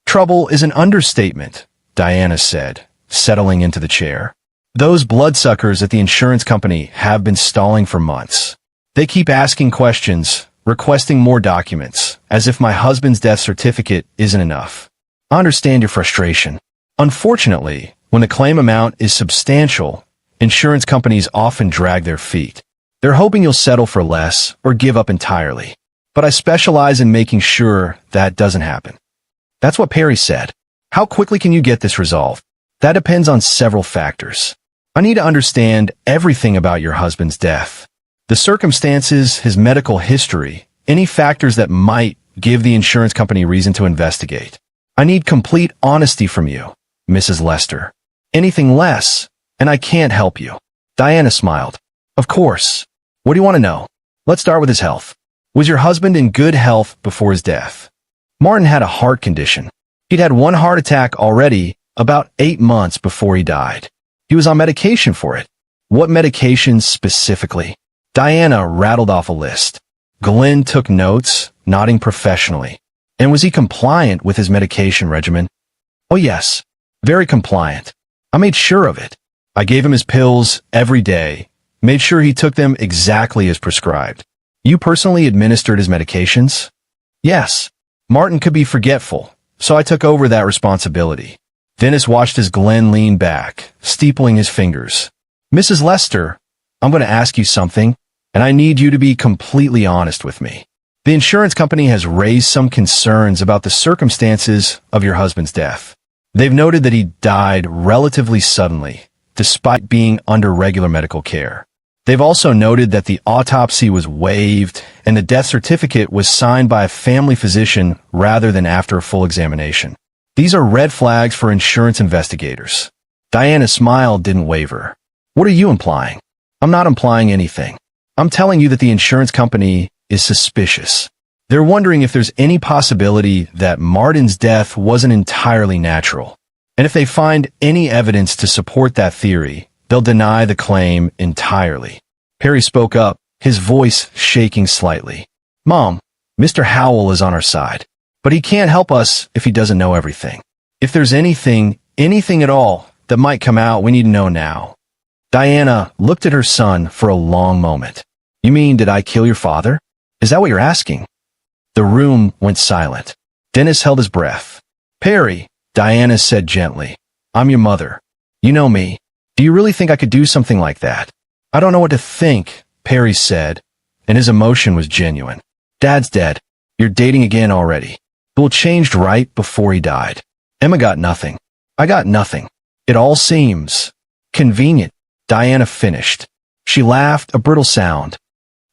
Trouble is an understatement, Diana said, settling into the chair. Those bloodsuckers at the insurance company have been stalling for months. They keep asking questions, requesting more documents, as if my husband's death certificate isn't enough. I understand your frustration. Unfortunately, when the claim amount is substantial, insurance companies often drag their feet. They're hoping you'll settle for less or give up entirely. But I specialize in making sure that doesn't happen. That's what Perry said. How quickly can you get this resolved? That depends on several factors. I need to understand everything about your husband's death. The circumstances, his medical history, any factors that might give the insurance company reason to investigate. I need complete honesty from you, Mrs. Lester. Anything less, and I can't help you. Diana smiled. Of course. What do you want to know? Let's start with his health. Was your husband in good health before his death? Martin had a heart condition. He'd had 1 heart attack already about 8 months before he died. He was on medication for it. What medications specifically? Diana rattled off a list. Glenn took notes, nodding professionally. And was he compliant with his medication regimen? Oh yes, very compliant. I made sure of it. I gave him his pills every day, made sure he took them exactly as prescribed. You personally administered his medications? Yes. Martin could be forgetful, so I took over that responsibility. Dennis watched as Glenn leaned back, steepling his fingers. Mrs. Lester, I'm going to ask you something, and I need you to be completely honest with me. The insurance company has raised some concerns about the circumstances of your husband's death. They've noted that he died relatively suddenly, despite being under regular medical care. They've also noted that the autopsy was waived and the death certificate was signed by a family physician rather than after a full examination. These are red flags for insurance investigators. Diana's smile didn't waver. What are you implying? I'm not implying anything. I'm telling you that the insurance company is suspicious. They're wondering if there's any possibility that Martin's death wasn't entirely natural. And if they find any evidence to support that theory, they'll deny the claim entirely. Perry spoke up, his voice shaking slightly. Mom, Mr. Howell is on our side, but he can't help us if he doesn't know everything. If there's anything at all that might come out, we need to know now. Diana looked at her son for a long moment. You mean, did I kill your father? Is that what you're asking? The room went silent. Dennis held his breath. Perry, Diana said gently, I'm your mother. You know me. Do you really think I could do something like that? I don't know what to think, Perry said, and his emotion was genuine. Dad's dead. You're dating again already. Bill changed right before he died. Emma got nothing. I got nothing. It all seems convenient, Diana finished. She laughed, a brittle sound.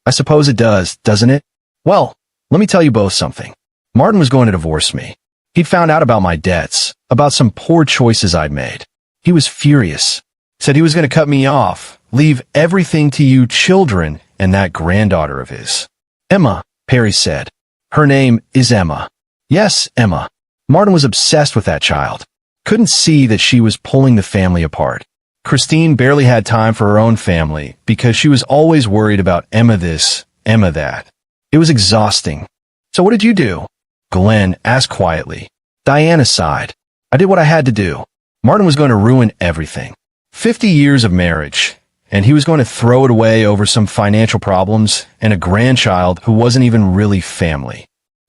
I suppose it does, doesn't it? Well, let me tell you both something. Martin was going to divorce me. He'd found out about my debts, about some poor choices I'd made. He was furious. Said he was going to cut me off, leave everything to you children and that granddaughter of his. Emma, Perry said. Her name is Emma. Yes, Emma. Martin was obsessed with that child. Couldn't see that she was pulling the family apart. Christine barely had time for her own family because she was always worried about Emma this, Emma that. It was exhausting. So what did you do? Glenn asked quietly. Diana sighed. I did what I had to do. Martin was going to ruin everything. 50 years of marriage, and he was going to throw it away over some financial problems and a grandchild who wasn't even really family.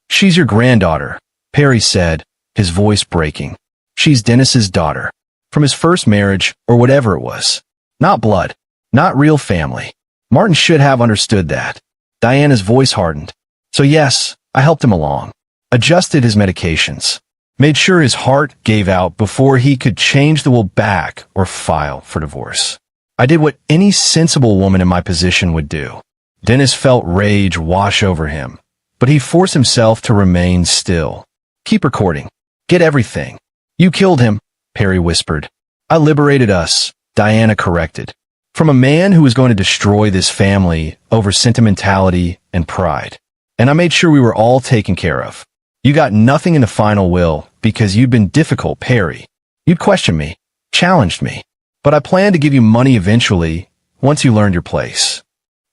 She's your granddaughter, Perry said, his voice breaking. She's Dennis's daughter. From his first marriage, or whatever it was. Not blood. Not real family. Martin should have understood that. Diana's voice hardened. So yes, I helped him along. Adjusted his medications. Made sure his heart gave out before he could change the will back or file for divorce. I did what any sensible woman in my position would do. Dennis felt rage wash over him, but he forced himself to remain still. Keep recording. Get everything. You killed him, Perry whispered. I liberated us, Diana corrected. From a man who was going to destroy this family over sentimentality and pride. And I made sure we were all taken care of. You got nothing in the final will because you'd been difficult, Perry. You'd questioned me, challenged me. But I planned to give you money eventually, once you learned your place.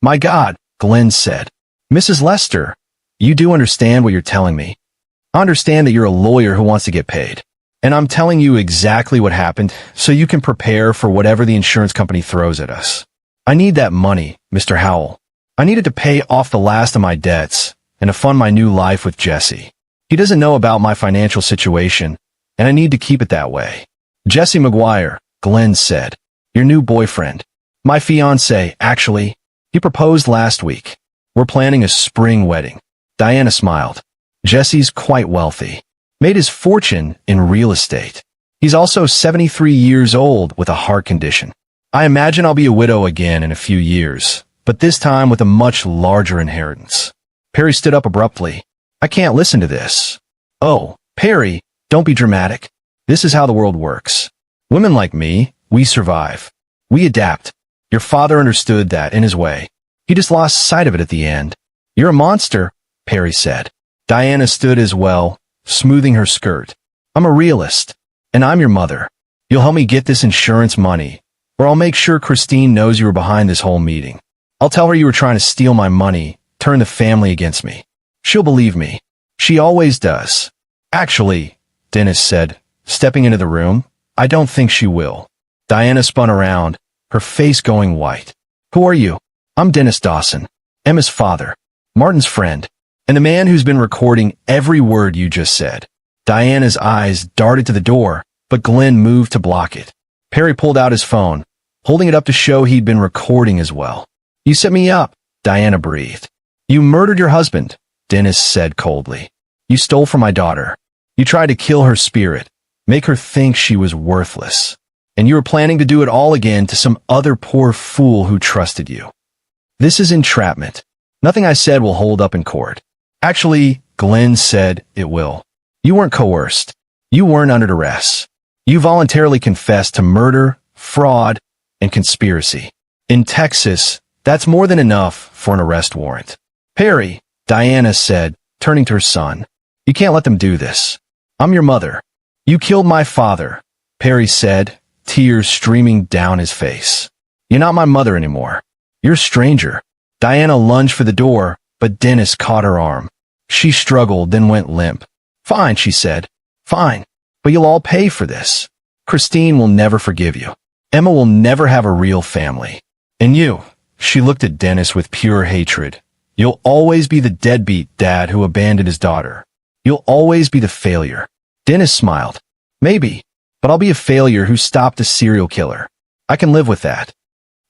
My God, Glenn said. Mrs. Lester, you do understand what you're telling me. I understand that you're a lawyer who wants to get paid. And I'm telling you exactly what happened so you can prepare for whatever the insurance company throws at us. I need that money, Mr. Howell. I needed to pay off the last of my debts and to fund my new life with Jesse. He doesn't know about my financial situation, and I need to keep it that way. Jesse McGuire, Glenn said. Your new boyfriend. My fiancé, actually. He proposed last week. We're planning a spring wedding. Diana smiled. Jesse's quite wealthy. Made his fortune in real estate. He's also 73 years old with a heart condition. I imagine I'll be a widow again in a few years, but this time with a much larger inheritance. Perry stood up abruptly. I can't listen to this. Oh, Perry, don't be dramatic. This is how the world works. Women like me, we survive. We adapt. Your father understood that in his way. He just lost sight of it at the end. You're a monster, Perry said. Diana stood as well, smoothing her skirt. I'm a realist, and I'm your mother. You'll help me get this insurance money, or I'll make sure Christine knows you were behind this whole meeting. I'll tell her you were trying to steal my money, turn the family against me. She'll believe me. She always does. Actually, Dennis said, stepping into the room, I don't think she will. Diana spun around, her face going white. Who are you? I'm Dennis Dawson, Emma's father, Martin's friend, and the man who's been recording every word you just said. Diana's eyes darted to the door, but Glenn moved to block it. Perry pulled out his phone, holding it up to show he'd been recording as well. You set me up, Diana breathed. You murdered your husband, Dennis said coldly. You stole from my daughter. You tried to kill her spirit, make her think she was worthless. And you were planning to do it all again to some other poor fool who trusted you. This is entrapment. Nothing I said will hold up in court. Actually, Glenn said it will. You weren't coerced. You weren't under duress. You voluntarily confessed to murder, fraud, and conspiracy. In Texas, that's more than enough for an arrest warrant. Perry, Diana said, turning to her son, you can't let them do this. I'm your mother. You killed my father, Perry said, tears streaming down his face. You're not my mother anymore. You're a stranger. Diana lunged for the door, but Dennis caught her arm. She struggled, then went limp. Fine, she said. Fine, but you'll all pay for this. Christine will never forgive you. Emma will never have a real family. And you, she looked at Dennis with pure hatred. You'll always be the deadbeat dad who abandoned his daughter. You'll always be the failure. Dennis smiled. Maybe, but I'll be a failure who stopped a serial killer. I can live with that.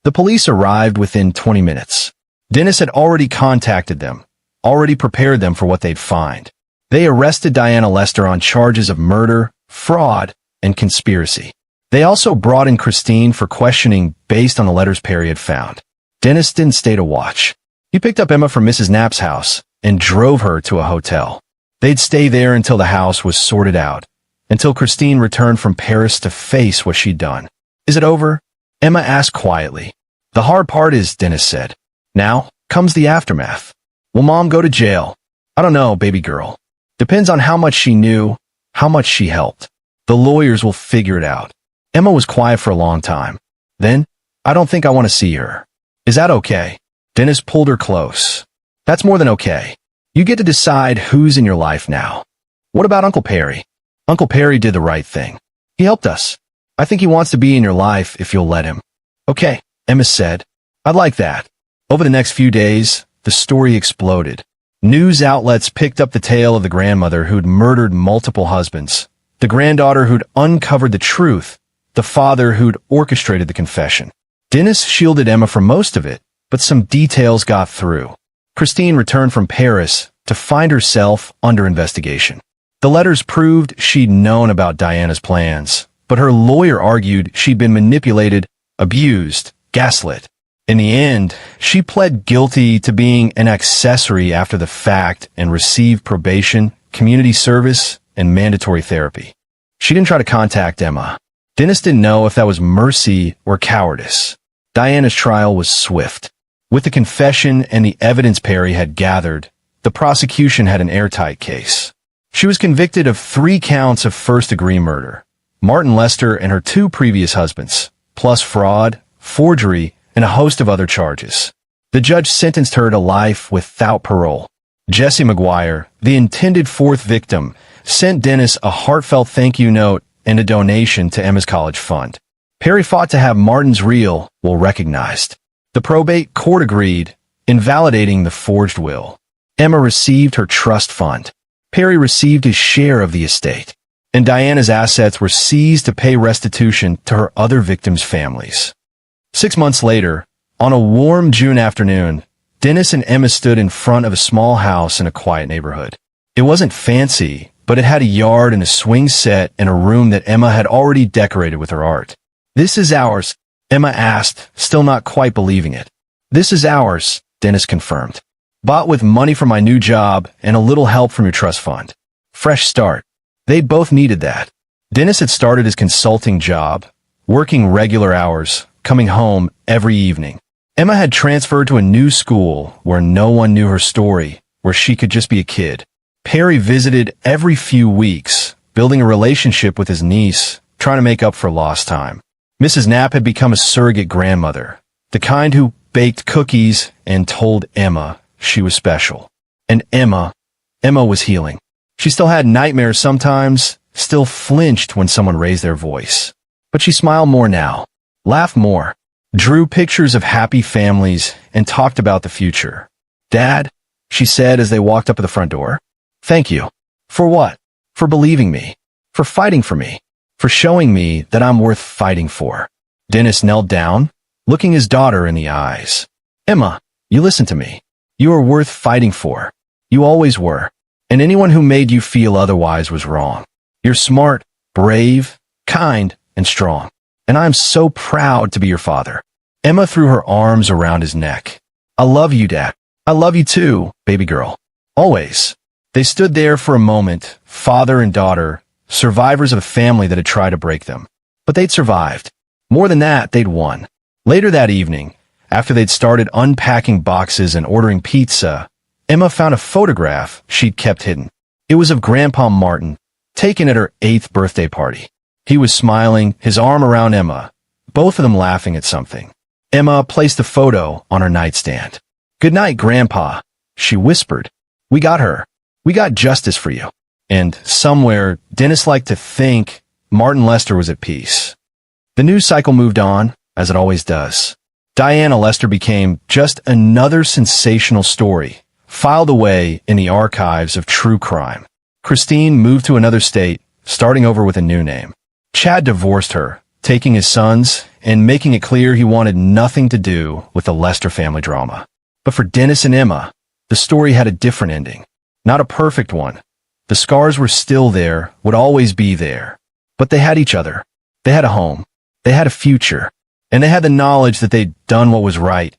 The police arrived within 20 minutes. Dennis had already contacted them, already prepared them for what they'd find. They arrested Diana Lester on charges of murder, fraud, and conspiracy. They also brought in Christine for questioning based on the letters Perry had found. Dennis didn't stay to watch. He picked up Emma from Mrs. Knapp's house and drove her to a hotel. They'd stay there until the house was sorted out, until Christine returned from Paris to face what she'd done. Is it over? Emma asked quietly. The hard part is, Dennis said. Now comes the aftermath. Will Mom go to jail? I don't know, baby girl. Depends on how much she knew, how much she helped. The lawyers will figure it out. Emma was quiet for a long time. Then, I don't think I want to see her. Is that okay? Dennis pulled her close. That's more than okay. You get to decide who's in your life now. What about Uncle Perry? Uncle Perry did the right thing. He helped us. I think he wants to be in your life if you'll let him. Okay, Emma said. I'd like that. Over the next few days, the story exploded. News outlets picked up the tale of the grandmother who'd murdered multiple husbands, the granddaughter who'd uncovered the truth, the father who'd orchestrated the confession. Dennis shielded Emma from most of it, but some details got through. Christine returned from Paris to find herself under investigation. The letters proved she'd known about Diana's plans, but her lawyer argued she'd been manipulated, abused, gaslit. In the end, she pled guilty to being an accessory after the fact and received probation, community service, and mandatory therapy. She didn't try to contact Emma. Dennis didn't know if that was mercy or cowardice. Diana's trial was swift. With the confession and the evidence Perry had gathered, the prosecution had an airtight case. She was convicted of 3 counts of first-degree murder, Martin Lester and her 2 previous husbands, plus fraud, forgery, and a host of other charges. The judge sentenced her to life without parole. Jesse McGuire, the intended 4th victim, sent Dennis a heartfelt thank you note and a donation to Emma's college fund. Perry fought to have Martin's real will recognized. The probate court agreed, invalidating the forged will. Emma received her trust fund. Perry received his share of the estate, and Diana's assets were seized to pay restitution to her other victims' families. 6 months later, on a warm June afternoon, Dennis and Emma stood in front of a small house in a quiet neighborhood. It wasn't fancy, but it had a yard and a swing set and a room that Emma had already decorated with her art. This is ours, Emma asked, still not quite believing it. This is ours, Dennis confirmed. Bought with money from my new job and a little help from your trust fund. Fresh start. They both needed that. Dennis had started his consulting job, working regular hours, coming home every evening. Emma had transferred to a new school where no one knew her story, where she could just be a kid. Perry visited every few weeks, building a relationship with his niece, trying to make up for lost time. Mrs. Knapp had become a surrogate grandmother, the kind who baked cookies and told Emma she was special. And Emma was healing. She still had nightmares sometimes, still flinched when someone raised their voice. But she smiled more now, laughed more, drew pictures of happy families, and talked about the future. Dad, she said as they walked up to the front door. Thank you. For what? For believing me. For fighting for me. For showing me that I'm worth fighting for. Dennis knelt down, looking his daughter in the eyes. Emma, you listen to me. You are worth fighting for. You always were. And anyone who made you feel otherwise was wrong. You're smart, brave, kind, and strong. And I'm so proud to be your father. Emma threw her arms around his neck. I love you, Dad. I love you too, baby girl. Always. They stood there for a moment, father and daughter, survivors of a family that had tried to break them. But they'd survived. More than that, they'd won. Later that evening, after they'd started unpacking boxes and ordering pizza, Emma found a photograph she'd kept hidden. It was of Grandpa Martin, taken at her 8th birthday party. He was smiling, his arm around Emma, both of them laughing at something. Emma placed the photo on her nightstand. "Good night, Grandpa," she whispered. "We got her. We got justice for you." And somewhere, Dennis liked to think Martin Lester was at peace. The news cycle moved on, as it always does. Diana Lester became just another sensational story, filed away in the archives of true crime. Christine moved to another state, starting over with a new name. Chad divorced her, taking his sons and making it clear he wanted nothing to do with the Lester family drama. But for Dennis and Emma, the story had a different ending. Not a perfect one. The scars were still there, would always be there. But they had each other. They had a home. They had a future. And they had the knowledge that they'd done what was right,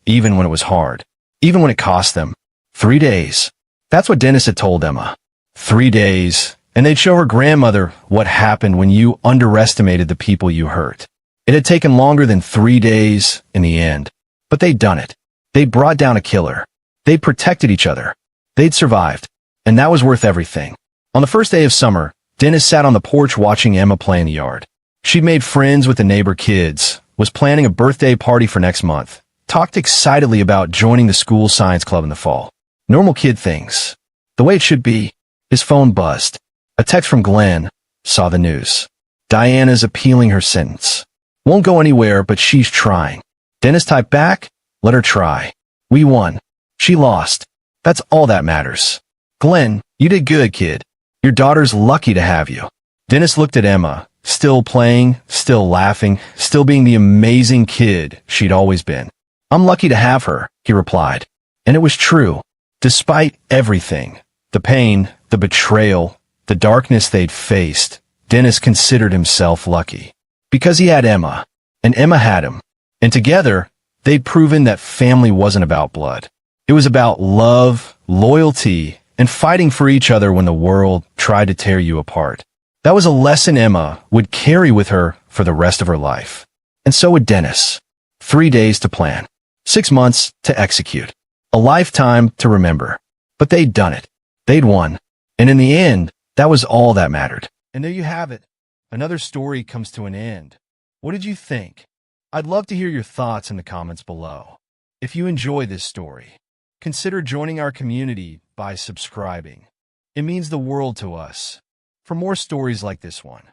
even when it was hard, even when it cost them. 3 days. That's what Dennis had told Emma. 3 days, and they'd show her grandmother what happened when you underestimated the people you hurt. It had taken longer than 3 days in the end, but they'd done it. They'd brought down a killer. They'd protected each other. They'd survived, and that was worth everything. On the first day of summer, Dennis sat on the porch watching Emma play in the yard. She'd made friends with the neighbor kids, was planning a birthday party for next month, talked excitedly about joining the school science club in the fall. Normal kid things. The way it should be. His phone buzzed. A text from Glenn. Saw the news. Diana's appealing her sentence. Won't go anywhere, but she's trying. Dennis typed back, let her try. We won. She lost. That's all that matters. Glenn, you did good, kid. Your daughter's lucky to have you. Dennis looked at Emma, still playing, still laughing, still being the amazing kid she'd always been. I'm lucky to have her, he replied. And it was true. Despite everything, the pain, the betrayal, the darkness they'd faced, Dennis considered himself lucky. Because he had Emma, and Emma had him. And together, they'd proven that family wasn't about blood. It was about love, loyalty, and fighting for each other when the world tried to tear you apart. That was a lesson Emma would carry with her for the rest of her life. And so would Dennis. 3 days to plan. 6 months to execute. A lifetime to remember. But they'd done it. They'd won. And in the end, that was all that mattered. And there you have it. Another story comes to an end. What did you think? I'd love to hear your thoughts in the comments below. If you enjoy this story, consider joining our community by subscribing. It means the world to us. For more stories like this one,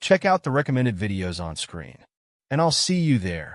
check out the recommended videos on screen. And I'll see you there.